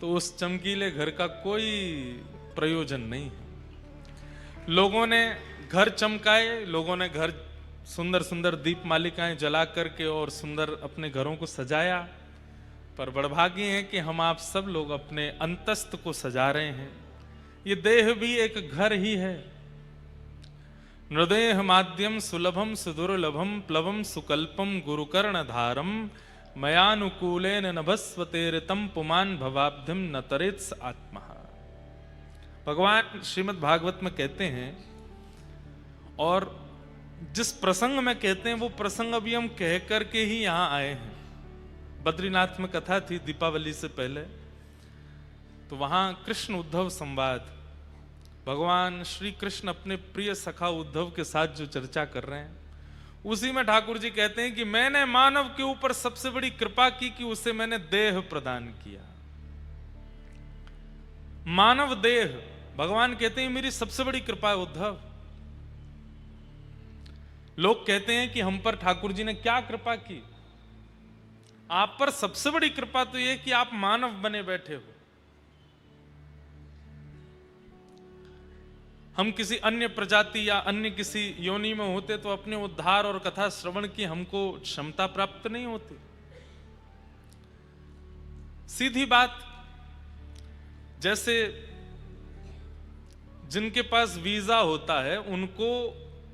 तो उस चमकीले घर का कोई प्रयोजन नहीं है। लोगों ने घर चमकाए, लोगों ने घर सुंदर सुंदर दीप मालिकाएं जला करके और सुंदर अपने घरों को सजाया, पर बड़भागी है कि हम आप सब लोग अपने अंतस्त को सजा रहे हैं। ये देह भी एक घर ही है। नृदेह माध्यम सुलभम सुदुर्लभम प्लवम सुकल्पम गुरुकर्ण धारम मयानुकूलेन नभस्वतेरितम पुमान भवाब्धिम न तरेत्स आत्मा। भगवान श्रीमद् भागवत में कहते हैं, और जिस प्रसंग में कहते हैं वो प्रसंग अभी हम कह करके ही यहां आए हैं। बद्रीनाथ में कथा थी दीपावली से पहले, तो वहां कृष्ण उद्धव संवाद, भगवान श्री कृष्ण अपने प्रिय सखा उद्धव के साथ जो चर्चा कर रहे हैं, उसी में ठाकुर जी कहते हैं कि मैंने मानव के ऊपर सबसे बड़ी कृपा की कि उसे मैंने देह प्रदान किया। मानव देह, भगवान कहते हैं मेरी सबसे बड़ी कृपा है उद्धव। लोग कहते हैं कि हम पर ठाकुर जी ने क्या कृपा की। आप पर सबसे बड़ी कृपा तो यह कि आप मानव बने बैठे हो। हम किसी अन्य प्रजाति या अन्य किसी योनि में होते तो अपने उद्धार और कथा श्रवण की हमको क्षमता प्राप्त नहीं होती। सीधी बात, जैसे जिनके पास वीजा होता है उनको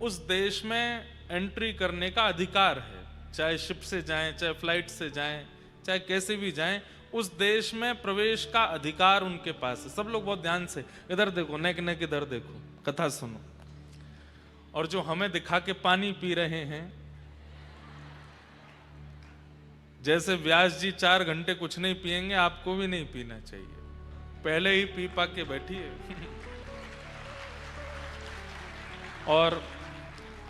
उस देश में एंट्री करने का अधिकार है, चाहे शिप से जाएं, चाहे फ्लाइट से जाएं, चाहे कैसे भी जाएं, उस देश में प्रवेश का अधिकार उनके पास है। सब लोग बहुत ध्यान से इधर देखो, नेक नेक इधर देखो, कथा सुनो। और जो हमें दिखा के पानी पी रहे हैं, जैसे व्यास जी 4 घंटे कुछ नहीं पिएंगे, आपको भी नहीं पीना चाहिए, पहले ही पी पा के बैठिए। और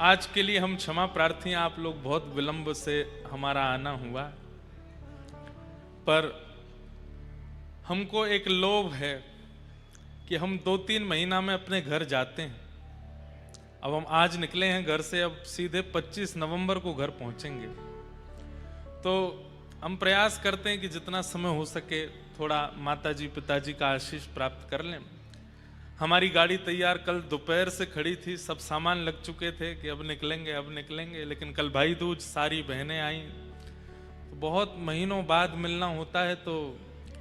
आज के लिए हम क्षमा प्रार्थी हैं, आप लोग बहुत विलंब से हमारा आना हुआ, पर हमको एक लोभ है कि हम 2-3 महीना में अपने घर जाते हैं। अब हम आज निकले हैं घर से, अब सीधे 25 नवंबर को घर पहुंचेंगे। तो हम प्रयास करते हैं कि जितना समय हो सके थोड़ा माताजी पिताजी का आशीष प्राप्त कर लें। हमारी गाड़ी तैयार कल दोपहर से खड़ी थी, सब सामान लग चुके थे कि अब निकलेंगे अब निकलेंगे, लेकिन कल भाई दूज, सारी बहनें आई, तो बहुत महीनों बाद मिलना होता है, तो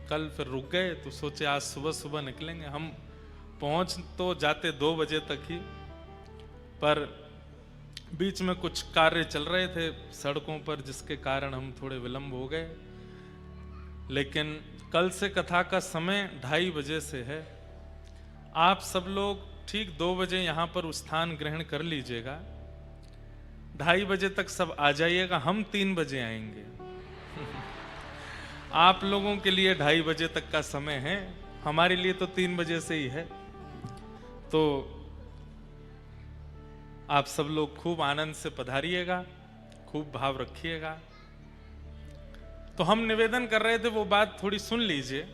कल फिर रुक गए। तो सोचे आज सुबह सुबह निकलेंगे। हम पहुंच तो जाते 2 बजे तक ही, पर बीच में कुछ कार्य चल रहे थे सड़कों पर, जिसके कारण हम थोड़े विलंब हो गए। लेकिन कल से कथा का समय 2:30 बजे से है। आप सब लोग ठीक 2 बजे यहां पर स्थान ग्रहण कर लीजिएगा, 2:30 बजे तक सब आ जाइएगा। हम 3 बजे आएंगे। आप लोगों के लिए 2:30 बजे तक का समय है, हमारे लिए तो 3 बजे से ही है। तो आप सब लोग खूब आनंद से पधारिएगा, खूब भाव रखिएगा। तो हम निवेदन कर रहे थे, वो बात थोड़ी सुन लीजिए।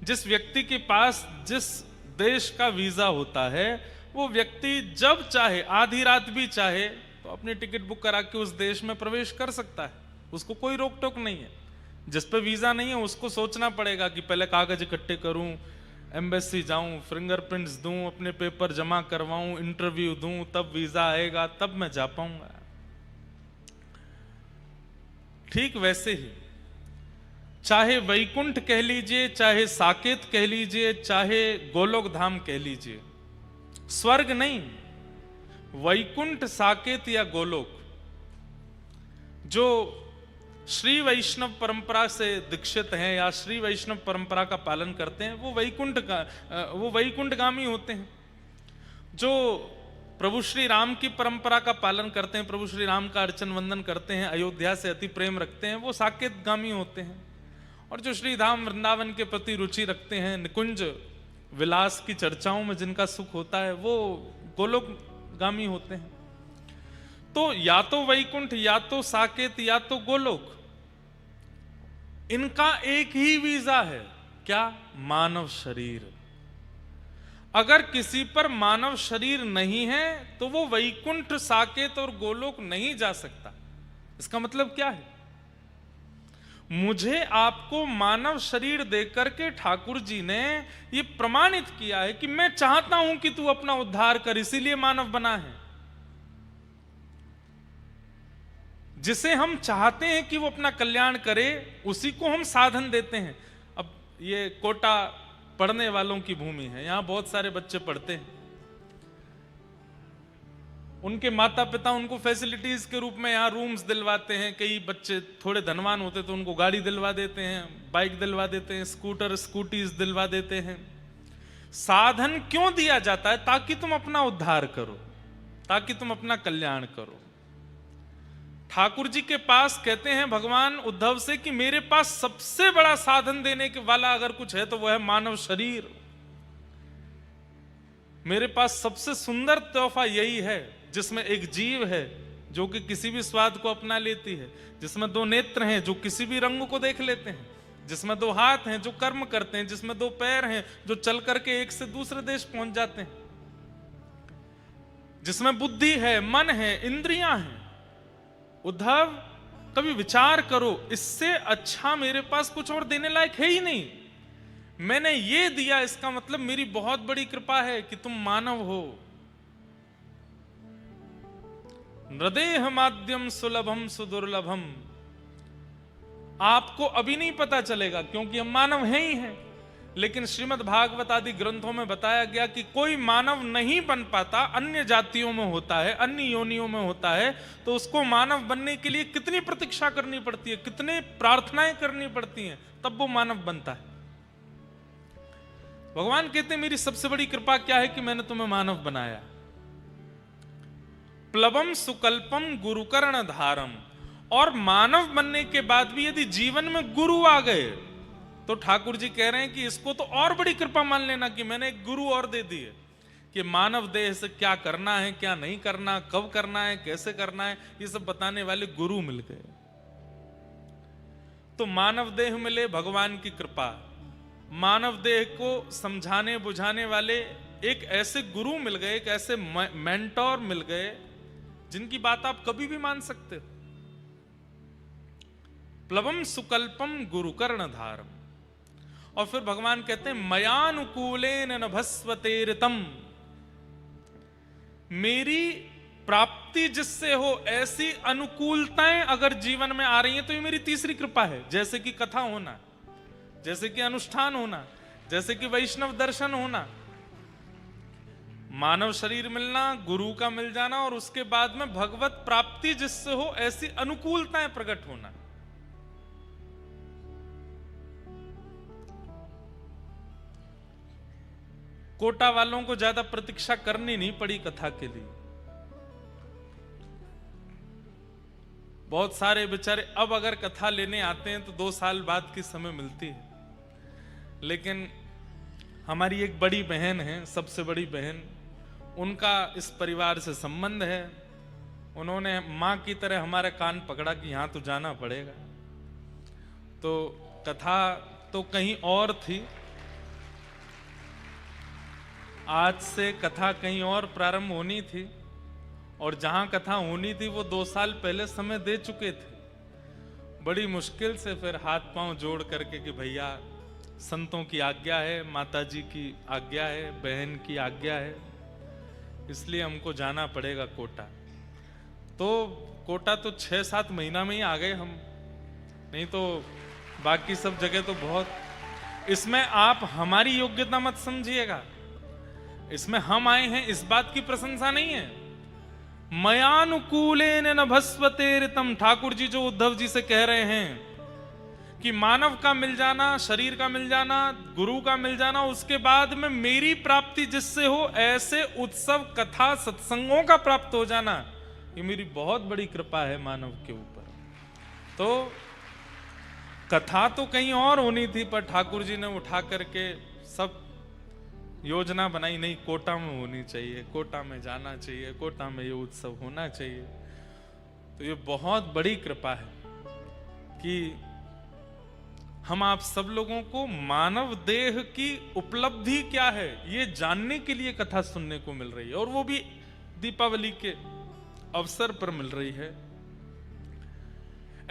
जिस व्यक्ति के पास जिस देश का वीजा होता है, वो व्यक्ति जब चाहे, आधी रात भी चाहे, तो अपनी टिकट बुक करा के उस देश में प्रवेश कर सकता है। उसको कोई रोक टोक नहीं है। जिस पे वीजा नहीं है उसको सोचना पड़ेगा कि पहले कागज इकट्ठे करूं, एम्बेसी जाऊं, फिंगरप्रिंट्स दूं, अपने पेपर जमा करवाऊं, इंटरव्यू दूं, तब वीजा आएगा, तब मैं जा पाऊंगा। ठीक वैसे ही चाहे वैकुंठ कह लीजिए, चाहे साकेत कह लीजिए, चाहे गोलोक धाम कह लीजिए, स्वर्ग नहीं, वैकुंठ, साकेत या गोलोक, जो श्री वैष्णव परंपरा से दीक्षित हैं या श्री वैष्णव परंपरा का पालन करते हैं, वो वैकुंठगामी होते हैं। जो प्रभु श्री राम की परंपरा का पालन करते हैं, प्रभु श्री राम का अर्चन वंदन करते हैं, अयोध्या से अति प्रेम रखते हैं, वो साकेतगामी होते हैं। और जो श्री धाम वृंदावन के प्रति रुचि रखते हैं, निकुंज विलास की चर्चाओं में जिनका सुख होता है, वो गोलोकगामी होते हैं। तो या तो वैकुंठ, या तो साकेत, या तो गोलोक, इनका एक ही वीजा है, क्या? मानव शरीर। अगर किसी पर मानव शरीर नहीं है तो वो वैकुंठ, साकेत और गोलोक नहीं जा सकता। इसका मतलब क्या है? मुझे आपको मानव शरीर देकर के ठाकुर जी ने ये प्रमाणित किया है कि मैं चाहता हूं कि तू अपना उद्धार कर, इसीलिए मानव बना है। जिसे हम चाहते हैं कि वो अपना कल्याण करे, उसी को हम साधन देते हैं। अब ये कोटा पढ़ने वालों की भूमि है, यहां बहुत सारे बच्चे पढ़ते हैं। उनके माता पिता उनको फैसिलिटीज के रूप में यहाँ रूम्स दिलवाते हैं। कई बच्चे थोड़े धनवान होते तो उनको गाड़ी दिलवा देते हैं, बाइक दिलवा देते हैं, स्कूटर स्कूटीज दिलवा देते हैं। साधन क्यों दिया जाता है? ताकि तुम अपना उद्धार करो, ताकि तुम अपना कल्याण करो। ठाकुर जी के पास कहते हैं भगवान उद्धव से कि मेरे पास सबसे बड़ा साधन देने के वाला अगर कुछ है तो वह है मानव शरीर। मेरे पास सबसे सुंदर तोहफा यही है, जिसमें एक जीव है जो कि किसी भी स्वाद को अपना लेती है, जिसमें दो नेत्र हैं जो किसी भी रंग को देख लेते हैं, जिसमें दो हाथ हैं जो कर्म करते हैं, जिसमें दो पैर हैं जो चल करके एक से दूसरे देश पहुंच जाते हैं, जिसमें बुद्धि है, मन है, इंद्रियां हैं। उद्धव कभी विचार करो, इससे अच्छा मेरे पास कुछ और देने लायक है ही नहीं। मैंने ये दिया, इसका मतलब मेरी बहुत बड़ी कृपा है कि तुम मानव हो। नृदेह माध्यम सुलभम सुदुर्लभम। आपको अभी नहीं पता चलेगा क्योंकि हम मानव हैं ही हैं, लेकिन श्रीमद् भागवत आदि ग्रंथों में बताया गया कि कोई मानव नहीं बन पाता, अन्य जातियों में होता है, अन्य योनियों में होता है, तो उसको मानव बनने के लिए कितनी प्रतीक्षा करनी पड़ती है, कितने प्रार्थनाएं करनी पड़ती हैं, तब वो मानव बनता है। भगवान कहते हैं मेरी सबसे बड़ी कृपा क्या है कि मैंने तुम्हें मानव बनाया। प्लवम सुकल्पम गुरुकर्ण धारम। और मानव बनने के बाद भी यदि जीवन में गुरु आ गए तो ठाकुर जी कह रहे हैं कि इसको तो और बड़ी कृपा मान लेना कि मैंने एक गुरु और दे दी है कि मानव देह से क्या करना है, क्या नहीं करना, कब करना है, कैसे करना है, ये सब बताने वाले गुरु मिल गए। तो मानव देह मिले, भगवान की कृपा। मानव देह को समझाने बुझाने वाले एक ऐसे गुरु मिल गए, एक ऐसे मेंटोर मिल गए जिनकी बात आप कभी भी मान सकते हो। प्लवम सुकल्पम गुरुकर्ण धारम। और फिर भगवान कहते हैं मयानुकूलेन नभस्वतेरितम। मेरी प्राप्ति जिससे हो ऐसी अनुकूलताएं अगर जीवन में आ रही हैं तो ये मेरी तीसरी कृपा है। जैसे कि कथा होना, जैसे कि अनुष्ठान होना, जैसे कि वैष्णव दर्शन होना, मानव शरीर मिलना, गुरु का मिल जाना, और उसके बाद में भगवत प्राप्ति जिससे हो ऐसी अनुकूलताएं प्रकट होना। कोटा वालों को ज्यादा प्रतीक्षा करनी नहीं पड़ी कथा के लिए। बहुत सारे बेचारे अब अगर कथा लेने आते हैं तो 2 साल बाद की समय मिलती है, लेकिन हमारी एक बड़ी बहन है, सबसे बड़ी बहन, उनका इस परिवार से संबंध है। उन्होंने मां की तरह हमारा कान पकड़ा कि यहां तो जाना पड़ेगा। तो कथा तो कहीं और थी, आज से कथा कहीं और प्रारंभ होनी थी, और जहां कथा होनी थी वो 2 साल पहले समय दे चुके थे। बड़ी मुश्किल से फिर हाथ पांव जोड़ करके कि भैया संतों की आज्ञा है, माताजी की आज्ञा है, बहन की आज्ञा है, इसलिए हमको जाना पड़ेगा कोटा। तो कोटा तो 6-7 महीना में ही आ गए हम, नहीं तो बाकी सब जगह तो बहुत। इसमें आप हमारी योग्यता मत समझिएगा, इसमें हम आए हैं इस बात की प्रशंसा नहीं है। मयानुकूलेन नभस्वतेरितम। ठाकुर जी जो उद्धव जी से कह रहे हैं कि मानव का मिल जाना, शरीर का मिल जाना, गुरु का मिल जाना, उसके बाद में मेरी प्राप्ति जिससे हो ऐसे उत्सव कथा सत्संगों का प्राप्त हो जाना, ये मेरी बहुत बड़ी कृपा है मानव के ऊपर। तो कथा तो कहीं और होनी थी, पर ठाकुर जी ने उठा करके सब योजना बनाई, नहीं कोटा में होनी चाहिए, कोटा में जाना चाहिए, कोटा में ये उत्सव होना चाहिए। तो ये बहुत बड़ी कृपा है कि हम आप सब लोगों को मानव देह की उपलब्धि क्या है ये जानने के लिए कथा सुनने को मिल रही है, और वो भी दीपावली के अवसर पर मिल रही है।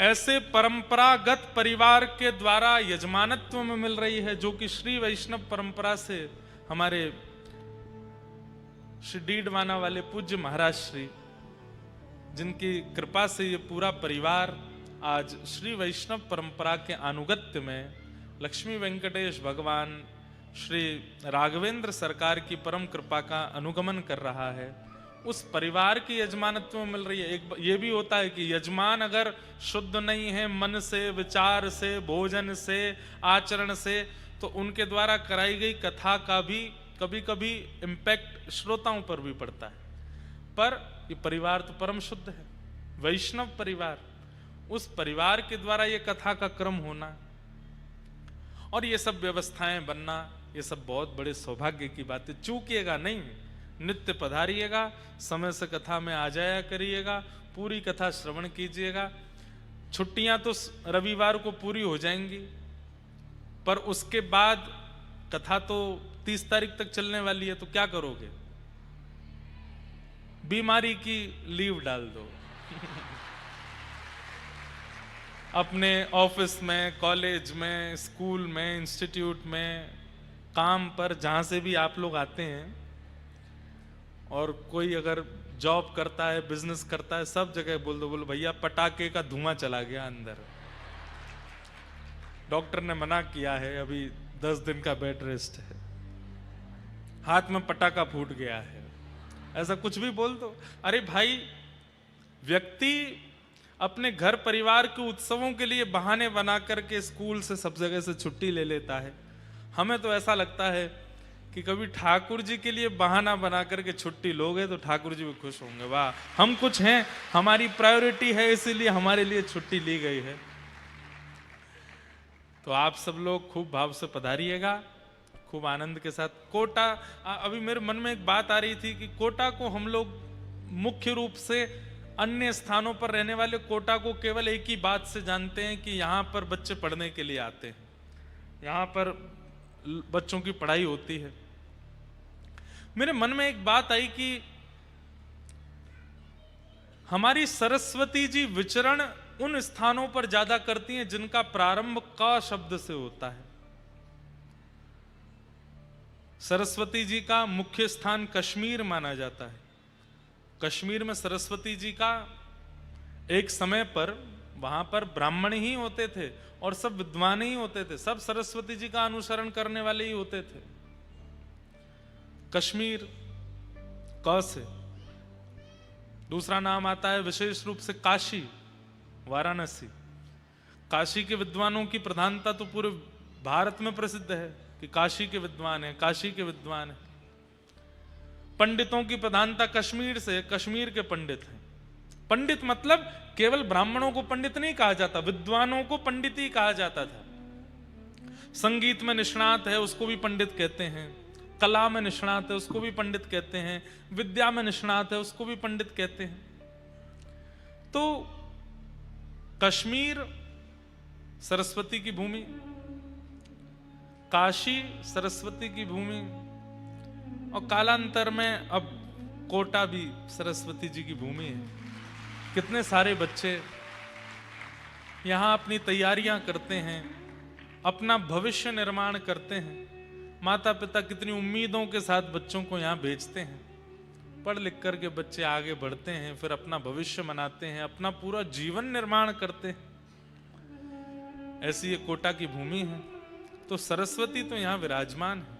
ऐसे परंपरागत परिवार के द्वारा यजमानत्व में मिल रही है, जो कि श्री वैष्णव परंपरा से हमारे श्री डीडवाना वाले पूज्य महाराज श्री, जिनकी कृपा से ये पूरा परिवार आज श्री वैष्णव परंपरा के अनुगत्य में लक्ष्मी वेंकटेश भगवान श्री राघवेंद्र सरकार की परम कृपा का अनुगमन कर रहा है, उस परिवार की यजमानत्व में मिल रही है। एक ये भी होता है कि यजमान अगर शुद्ध नहीं है मन से, विचार से, भोजन से, आचरण से, तो उनके द्वारा कराई गई कथा का भी कभी कभी इम्पैक्ट श्रोताओं पर भी पड़ता है। पर ये परिवार तो परम शुद्ध है, वैष्णव परिवार, उस परिवार के द्वारा ये कथा का क्रम होना और ये सब व्यवस्थाएं बनना, ये सब बहुत बड़े सौभाग्य की बात है। चूकिएगा नहीं, नित्य पधारिएगा, समय से कथा में आ जाया करिएगा, पूरी कथा श्रवण कीजिएगा। छुट्टियां तो रविवार को पूरी हो जाएंगी, पर उसके बाद कथा तो 30 तारीख तक चलने वाली है, तो क्या करोगे? बीमारी की लीव डाल दो अपने ऑफिस में, कॉलेज में, स्कूल में, इंस्टीट्यूट में, काम पर, जहां से भी आप लोग आते हैं, और कोई अगर जॉब करता है, बिजनेस करता है, सब जगह बोल दो, बोलो भैया पटाखे का धुआं चला गया अंदर, डॉक्टर ने मना किया है, अभी 10 दिन का बेड रेस्ट है, हाथ में पटाखा फूट गया है, ऐसा कुछ भी बोल दो। अरे भाई, व्यक्ति अपने घर परिवार के उत्सवों के लिए बहाने बना करके स्कूल से, सब जगह से छुट्टी ले लेता है। हमें तो ऐसा लगता है कि कभी ठाकुर जी के लिए बहाना बना करके छुट्टी लोगे तो ठाकुर जी भी खुश होंगे, वाह हम कुछ हैं, हमारी प्रायोरिटी है, इसीलिए हमारे लिए छुट्टी ली गई है। तो आप सब लोग खूब भाव से पधारिएगा, खूब आनंद के साथ। कोटा, अभी मेरे मन में एक बात आ रही थी कि कोटा को हम लोग मुख्य रूप से अन्य स्थानों पर रहने वाले कोटा को केवल एक ही बात से जानते हैं कि यहाँ पर बच्चे पढ़ने के लिए आते हैं, यहाँ पर बच्चों की पढ़ाई होती है। मेरे मन में एक बात आई कि हमारी सरस्वती जी विचरण उन स्थानों पर ज्यादा करती हैं जिनका प्रारंभ का शब्द से होता है। सरस्वती जी का मुख्य स्थान कश्मीर माना जाता है। कश्मीर में सरस्वती जी का एक समय पर, वहां पर ब्राह्मण ही होते थे और सब विद्वान ही होते थे, सब सरस्वती जी का अनुसरण करने वाले ही होते थे। कश्मीर क से। दूसरा नाम आता है विशेष रूप से काशी, वाराणसी। काशी के विद्वानों की प्रधानता तो पूरे भारत में प्रसिद्ध है कि काशी के विद्वान हैं, काशी के विद्वान हैं। पंडितों की प्रधानता कश्मीर से, कश्मीर के पंडित हैं। पंडित मतलब केवल ब्राह्मणों को पंडित नहीं कहा जाता, विद्वानों को पंडित ही कहा जाता था। संगीत में निष्णात है उसको भी पंडित कहते हैं, कला में निष्णात है उसको भी पंडित कहते हैं, विद्या में निष्णात है उसको भी पंडित कहते हैं। तो कश्मीर सरस्वती की भूमि, काशी सरस्वती की भूमि, और कालांतर में अब कोटा भी सरस्वती जी की भूमि है। कितने सारे बच्चे यहाँ अपनी तैयारियां करते हैं, अपना भविष्य निर्माण करते हैं। माता पिता कितनी उम्मीदों के साथ बच्चों को यहाँ भेजते हैं, पढ़ लिख करके बच्चे आगे बढ़ते हैं, फिर अपना भविष्य बनाते हैं, अपना पूरा जीवन निर्माण करते हैं। ऐसी ये कोटा की भूमि है। तो सरस्वती तो यहाँ विराजमान है,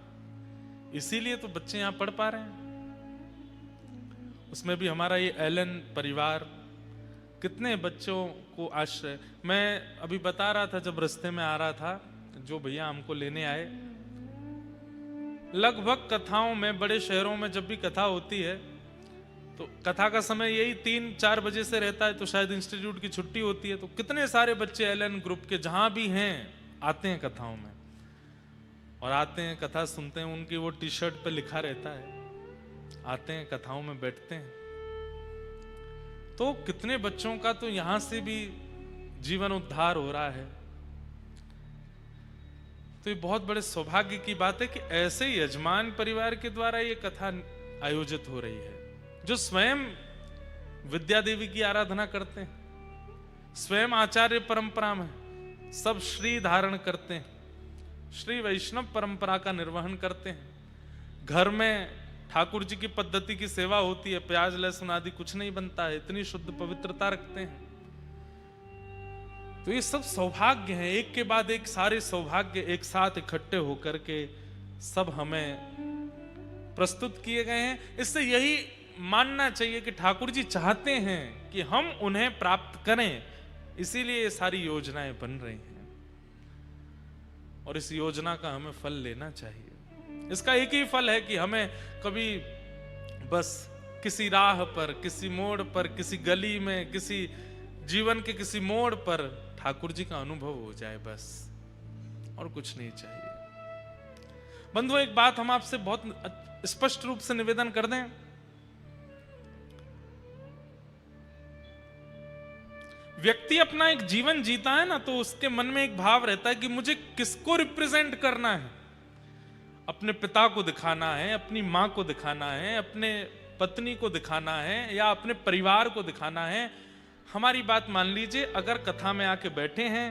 इसीलिए तो बच्चे यहाँ पढ़ पा रहे हैं। उसमें भी हमारा ये एलन परिवार कितने बच्चों को आश्रय। मैं अभी बता रहा था जब रास्ते में आ रहा था, जो भैया हमको लेने आए, लगभग कथाओं में, बड़े शहरों में जब भी कथा होती है तो कथा का समय यही 3-4 बजे से रहता है, तो शायद इंस्टीट्यूट की छुट्टी होती है, तो कितने सारे बच्चे एलन ग्रुप के जहां भी हैं आते हैं कथाओं में, और आते हैं कथा सुनते हैं। उनकी वो टी शर्ट पे लिखा रहता है, आते हैं कथाओं में बैठते हैं। तो कितने बच्चों का तो यहां से भी जीवन उद्धार हो रहा है। तो ये बहुत बड़े सौभाग्य की बात है कि ऐसे यजमान परिवार के द्वारा ये कथा आयोजित हो रही है, जो स्वयं विद्या देवी की आराधना करते हैं, स्वयं आचार्य परंपरा में सब श्री धारण करते हैं, श्री वैष्णव परंपरा का निर्वहन करते हैं। घर में ठाकुर जी की पद्धति की सेवा होती है, प्याज लहसुन आदि कुछ नहीं बनता है, इतनी शुद्ध पवित्रता रखते हैं। तो ये सब सौभाग्य हैं, एक के बाद एक सारे सौभाग्य एक साथ इकट्ठे होकर के सब हमें प्रस्तुत किए गए हैं। इससे यही मानना चाहिए कि ठाकुर जी चाहते हैं कि हम उन्हें प्राप्त करें, इसीलिए ये सारी योजनाएं बन रही हैं और इस योजना का हमें फल लेना चाहिए। इसका एक ही फल है कि हमें कभी बस किसी राह पर, किसी मोड़ पर, किसी गली में, किसी जीवन के किसी मोड़ पर ठाकुर जी का अनुभव हो जाए, बस, और कुछ नहीं चाहिए। बंधुओं, एक बात हम आपसे बहुत स्पष्ट रूप से निवेदन कर दें, व्यक्ति अपना एक जीवन जीता है ना, तो उसके मन में एक भाव रहता है कि मुझे किसको रिप्रेजेंट करना है। अपने पिता को दिखाना है, अपनी मां को दिखाना है, अपने पत्नी को दिखाना है, या अपने परिवार को दिखाना है। हमारी बात मान लीजिए, अगर कथा में आके बैठे हैं,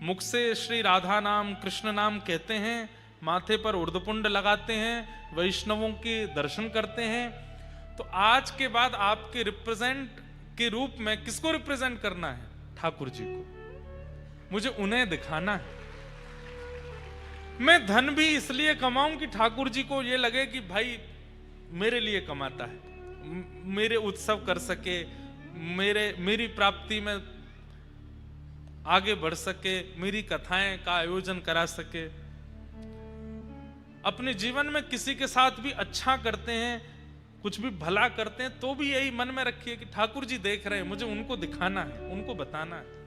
मुख से श्री राधा नाम कृष्ण नाम कहते हैं, माथे पर उर्दपुंड लगाते हैं, वैष्णवों के दर्शन करते हैं, तो आज के बाद आपके रिप्रेजेंट के रूप में किसको रिप्रेजेंट करना है? ठाकुर जी को। मुझे उन्हें दिखाना है। मैं धन भी इसलिए कमाऊं कि ठाकुर जी को यह लगे कि भाई मेरे लिए कमाता है, मेरे उत्सव कर सके, मेरी प्राप्ति में आगे बढ़ सके, मेरी कथाएं का आयोजन करा सके। अपने जीवन में किसी के साथ भी अच्छा करते हैं, कुछ भी भला करते हैं, तो भी यही मन में रखिए कि ठाकुर जी देख रहे हैं, मुझे उनको दिखाना है, उनको बताना है।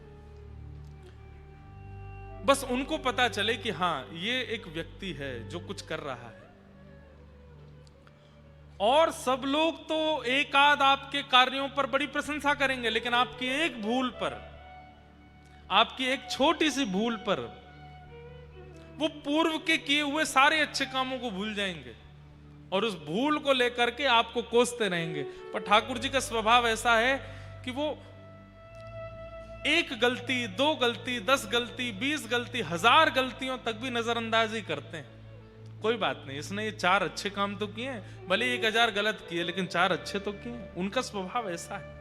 बस उनको पता चले कि हां, ये एक व्यक्ति है जो कुछ कर रहा है। और सब लोग तो एक आध आपके कार्यों पर बड़ी प्रशंसा करेंगे, लेकिन आपकी एक भूल पर, आपकी एक छोटी सी भूल पर वो पूर्व के किए हुए सारे अच्छे कामों को भूल जाएंगे और उस भूल को लेकर के आपको कोसते रहेंगे। पर ठाकुर जी का स्वभाव ऐसा है कि वो एक गलती, दो गलती, 10 गलती, 20 गलती, 1000 गलतियों तक भी नजरअंदाज ही करते हैं। कोई बात नहीं, इसने ये 4 अच्छे काम तो किए, भले 1000 गलत किए, लेकिन 4 अच्छे तो किए। उनका स्वभाव ऐसा है।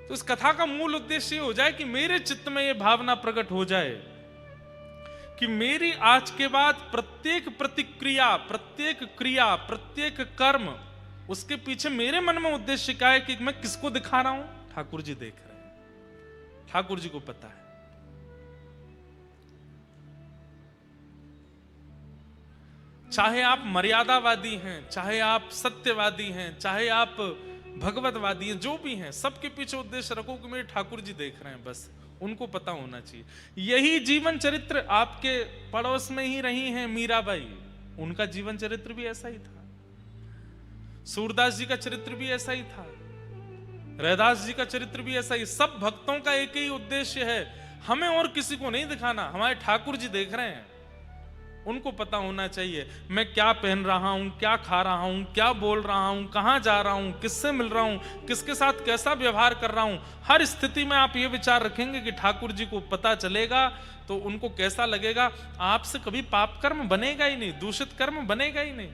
तो इस कथा का मूल उद्देश्य ये हो जाए कि मेरे चित्त में ये भावना प्रकट हो जाए कि मेरी आज के बाद प्रत्येक प्रतिक्रिया, प्रत्येक क्रिया, प्रत्येक कर्म, उसके पीछे मेरे मन में उद्देश्य क्या है कि मैं किसको दिखा रहा हूं? ठाकुर जी देख रहे हैं, ठाकुर जी को पता है। चाहे आप मर्यादावादी हैं, चाहे आप सत्यवादी हैं, चाहे आप भगवतवादी हैं, जो भी हैं, सबके पीछे उद्देश्य रखो कि मेरे ठाकुर जी देख रहे हैं, बस उनको पता होना चाहिए। यही जीवन चरित्र आपके पड़ोस में ही रही हैं मीराबाई, उनका जीवन चरित्र भी ऐसा ही था। सूरदास जी का चरित्र भी ऐसा ही था, रैदास जी का चरित्र भी ऐसा ही। सब भक्तों का एक ही उद्देश्य है, हमें और किसी को नहीं दिखाना, हमारे ठाकुर जी देख रहे हैं, उनको पता होना चाहिए मैं क्या पहन रहा हूं, क्या खा रहा हूं, क्या बोल रहा हूं, कहां जा रहा हूं, किससे मिल रहा हूं, किसके साथ कैसा व्यवहार कर रहा हूं। हर स्थिति में आप ये विचार रखेंगे कि ठाकुर जी को पता चलेगा तो उनको कैसा लगेगा। आपसे कभी पाप कर्म बनेगा ही नहीं, दूषित कर्म बनेगा ही नहीं।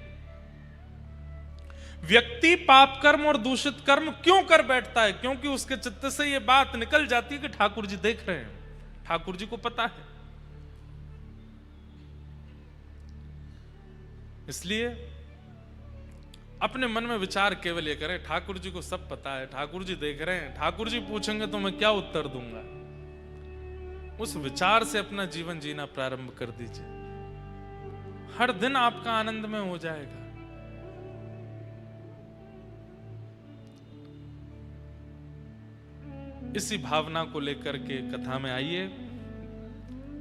व्यक्ति पाप कर्म और दूषित कर्म क्यों कर बैठता है? क्योंकि उसके चित्त से यह बात निकल जाती है कि ठाकुर जी देख रहे हैं, ठाकुर जी को पता है। इसलिए अपने मन में विचार केवल ये करें, ठाकुर जी को सब पता है, ठाकुर जी देख रहे हैं, ठाकुर जी पूछेंगे तो मैं क्या उत्तर दूंगा। उस विचार से अपना जीवन जीना प्रारंभ कर दीजिए, हर दिन आपका आनंद में हो जाएगा। इसी भावना को लेकर के कथा में आइए।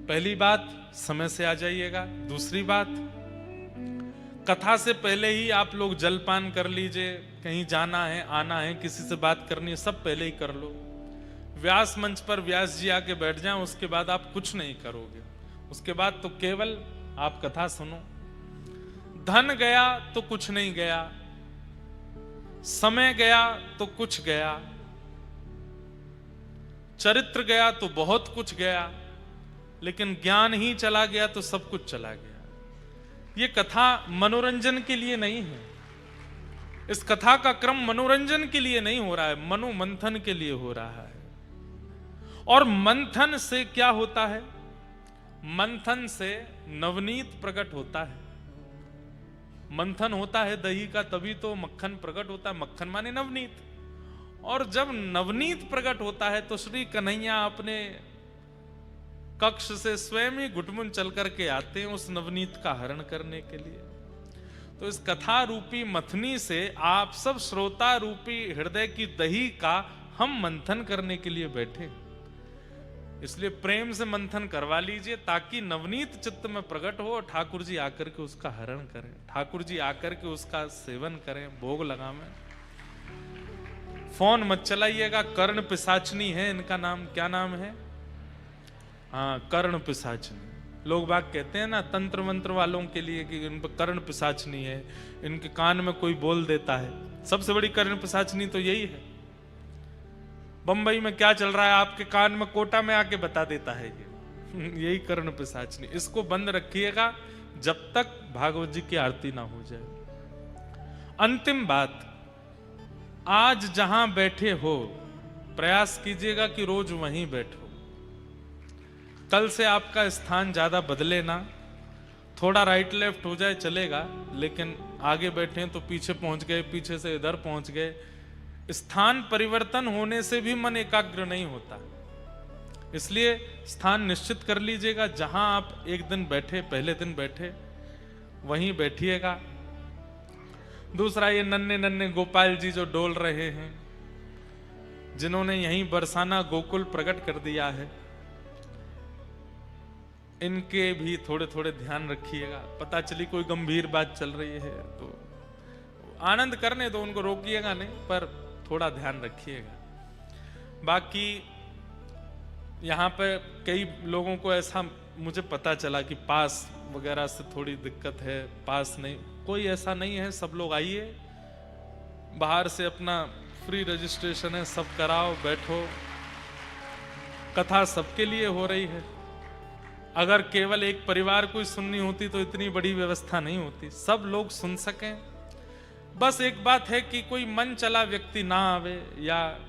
पहली बात, समय से आ जाइएगा। दूसरी बात, कथा से पहले ही आप लोग जलपान कर लीजिए। कहीं जाना है, आना है, किसी से बात करनी है, सब पहले ही कर लो। व्यास मंच पर व्यास जी आके बैठ जाएं, उसके बाद आप कुछ नहीं करोगे। उसके बाद तो केवल आप कथा सुनो। धन गया तो कुछ नहीं गया, समय गया तो कुछ गया, चरित्र गया तो बहुत कुछ गया, लेकिन ज्ञान ही चला गया तो सब कुछ चला गया। ये कथा मनोरंजन के लिए नहीं है। इस कथा का क्रम मनोरंजन के लिए नहीं हो रहा है, मनोमंथन के लिए हो रहा है। और मंथन से क्या होता है? मंथन से नवनीत प्रकट होता है। मंथन होता है दही का, तभी तो मक्खन प्रकट होता है। मक्खन माने नवनीत। और जब नवनीत प्रकट होता है तो श्री कन्हैया अपने कक्ष से स्वयं ही घुटमुन चल करके आते हैं उस नवनीत का हरण करने के लिए। तो इस कथा रूपी मथनी से आप सब श्रोता रूपी हृदय की दही का हम मंथन करने के लिए बैठे। इसलिए प्रेम से मंथन करवा लीजिए ताकि नवनीत चित्त में प्रकट हो और ठाकुर जी आकर के उसका हरण करें, ठाकुर जी आकर के उसका सेवन करें, भोग लगावें। फोन मत चलाइएगा, कर्ण पिशाचनी है इनका नाम। क्या नाम है? हाँ, कर्ण पिशाचनी। लोग बाग कहते हैं ना तंत्र मंत्र वालों के लिए कि इन पर कर्ण पिशाचनी है, इनके कान में कोई बोल देता है। सबसे बड़ी कर्ण पिशाचनी तो यही है। बंबई में क्या चल रहा है आपके कान में कोटा में आके बता देता है ये यही कर्ण पिशाचनी। इसको बंद रखिएगा जब तक भागवत जी की आरती ना हो जाए। अंतिम बात, आज जहां बैठे हो प्रयास कीजिएगा कि रोज वहीं बैठो। कल से आपका स्थान ज्यादा बदले ना, थोड़ा राइट लेफ्ट हो जाए चलेगा, लेकिन आगे बैठे तो पीछे पहुंच गए, पीछे से इधर पहुंच गए। स्थान परिवर्तन होने से भी मन एकाग्र नहीं होता। इसलिए स्थान निश्चित कर लीजिएगा, जहां आप एक दिन बैठे, पहले दिन बैठे, वहीं बैठिएगा। दूसरा, ये नन्हे नन्हे गोपाल जी जो डोल रहे हैं, जिन्होंने यहीं बरसाना गोकुल प्रकट कर दिया है, इनके भी थोड़े थोड़े ध्यान रखिएगा। पता चली कोई गंभीर बात चल रही है तो आनंद करने दो, उनको रोकिएगा नहीं, पर थोड़ा ध्यान रखिएगा। बाकी यहाँ पे कई लोगों को ऐसा मुझे पता चला कि पास वगैरह से थोड़ी दिक्कत है, पास नहीं, कोई ऐसा नहीं है। सब लोग आइए, बाहर से अपना फ्री रजिस्ट्रेशन है, सब कराओ, बैठो। कथा सबके लिए हो रही है। अगर केवल एक परिवार को सुननी होती तो इतनी बड़ी व्यवस्था नहीं होती, सब लोग सुन सकें। बस एक बात है कि कोई मन चला व्यक्ति ना आवे, या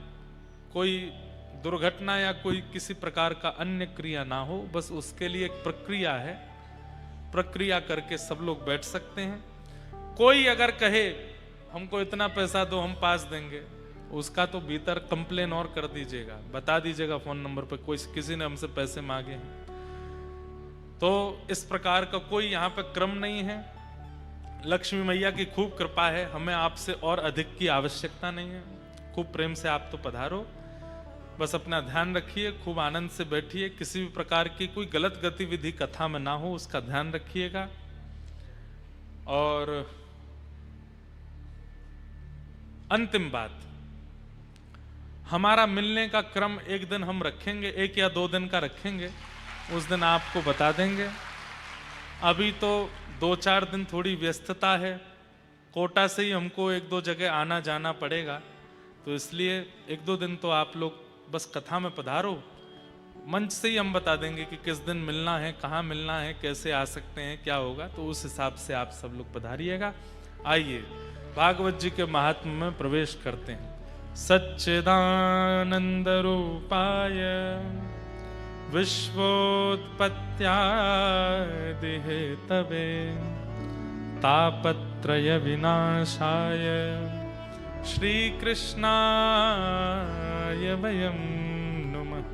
कोई दुर्घटना या कोई किसी प्रकार का अन्य क्रिया ना हो, बस उसके लिए एक प्रक्रिया है। प्रक्रिया करके सब लोग बैठ सकते हैं। कोई अगर कहे हमको इतना पैसा दो हम पास देंगे, उसका तो भीतर कंप्लेन और कर दीजिएगा, बता दीजिएगा फोन नंबर पर कोई किसी ने हमसे पैसे मांगे हैं। तो इस प्रकार का कोई यहाँ पे क्रम नहीं है। लक्ष्मी मैया की खूब कृपा है, हमें आपसे और अधिक की आवश्यकता नहीं है। खूब प्रेम से आप तो पधारो, बस अपना ध्यान रखिए, खूब आनंद से बैठिए। किसी भी प्रकार की कोई गलत गतिविधि कथा में ना हो, उसका ध्यान रखिएगा। और अंतिम बात, हमारा मिलने का क्रम एक दिन हम रखेंगे, 1 या 2 दिन का रखेंगे, उस दिन आपको बता देंगे। अभी तो 2-4 दिन थोड़ी व्यस्तता है, कोटा से ही हमको 1-2 जगह आना जाना पड़ेगा, तो इसलिए 1-2 दिन तो आप लोग बस कथा में पधारो। मंच से ही हम बता देंगे कि किस दिन मिलना है, कहाँ मिलना है, कैसे आ सकते हैं, क्या होगा, तो उस हिसाब से आप सब लोग पधारिएगा। आइए भागवत जी के महात्म्य में प्रवेश करते हैं। सच्चिदानंद रूपाय विश्वोत्पत्त्यादि हेतवे तापत्रय विनाशाय श्रीकृष्णाय वयं नुमः।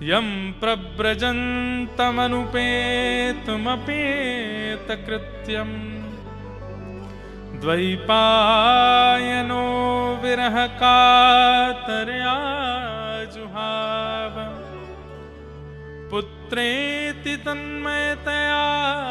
यं प्रव्रजन्तमनुपेतमपेतकृत्यं द्वैपायनो विरह कातर्या जुहाव पुत्रेति तन्मयतया